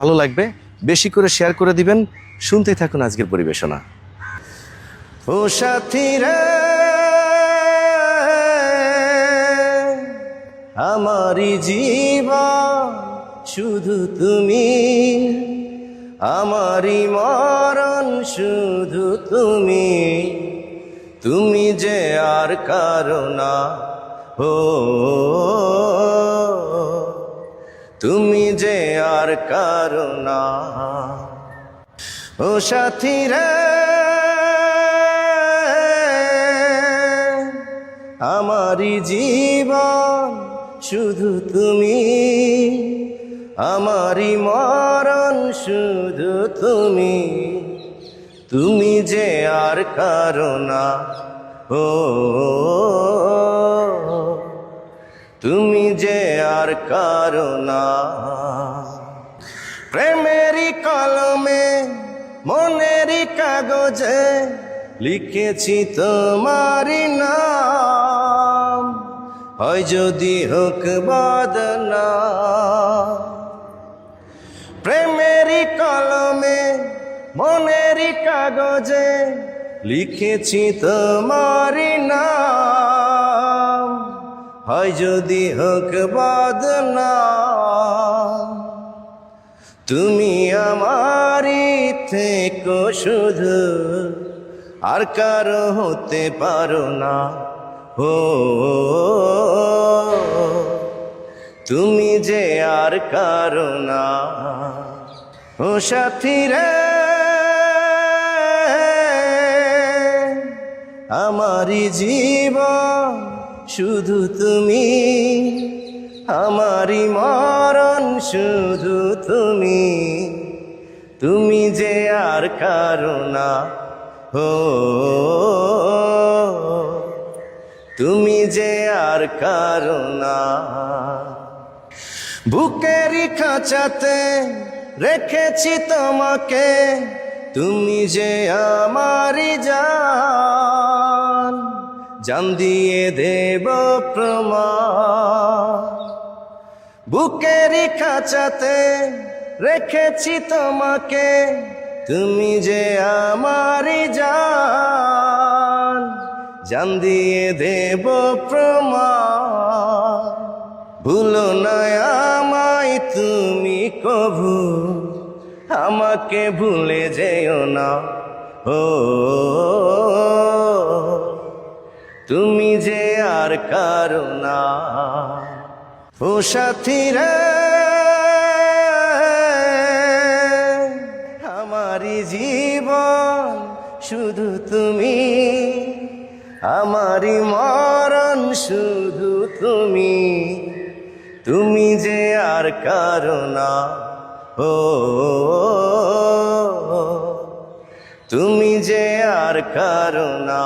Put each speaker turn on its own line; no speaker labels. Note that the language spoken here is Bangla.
ভালো লাগবে, বেশি করে শেয়ার করে দিবেন। শুনতেই থাকুন আজকের পরিবেশনা। ও সাথীরা, আমারই জীবন শুধু তুমি, আমারই মরণ শুধু তুমি, তুমি যে আর কারো না, ও তুমি যে আর কারো না। ও সাথীরা, আমারই জীবন শুধু তুমি, আমারই মরণ শুধু তুমি, তুমি যে আর কারো না, ও তুমি যে আর কারো না। প্রেমেরই কলমে মনেরই কাগজে লিখেছি তোমারই নাম, হয় যদি হোক বদনাম। প্রেমেরই কলমে মনেরই কাগজে লিখেছি তোমারই নাম, হয় যদি হোক বদনাম। তুমি আমারই থেকো শুধু, আর কারো হতে পারো না, ও তুমি যে আর কারো না। ও সাথীরা, আমারই জীবন শুধু তুমি, আমারই মরণ শুধু তুমি, তুমি যে আর কারো না, ও তুমি যে আর কারো না। বুকেরই খাঁচাতে রেখেছি তোমাকে, তুমি যে আমারই জান, জান দিয়ে দেব প্রমাণ। বুকেরই খাঁচাতে রেখেছি তোমাকে, তুমি যে আমারই জান, জান দিয়ে দেব প্রমাণ। ভুলো না আমায় তুমি কভু, আমাকে ভুলে যেও না, ও তুমি যে আর কারো না। ও সাথীরা, আমারই জীবন শুধু তুমি, আমারই মরণ শুধু তুমি, তুমি যে আর কারো না, ও তুমি যে আর কারো না।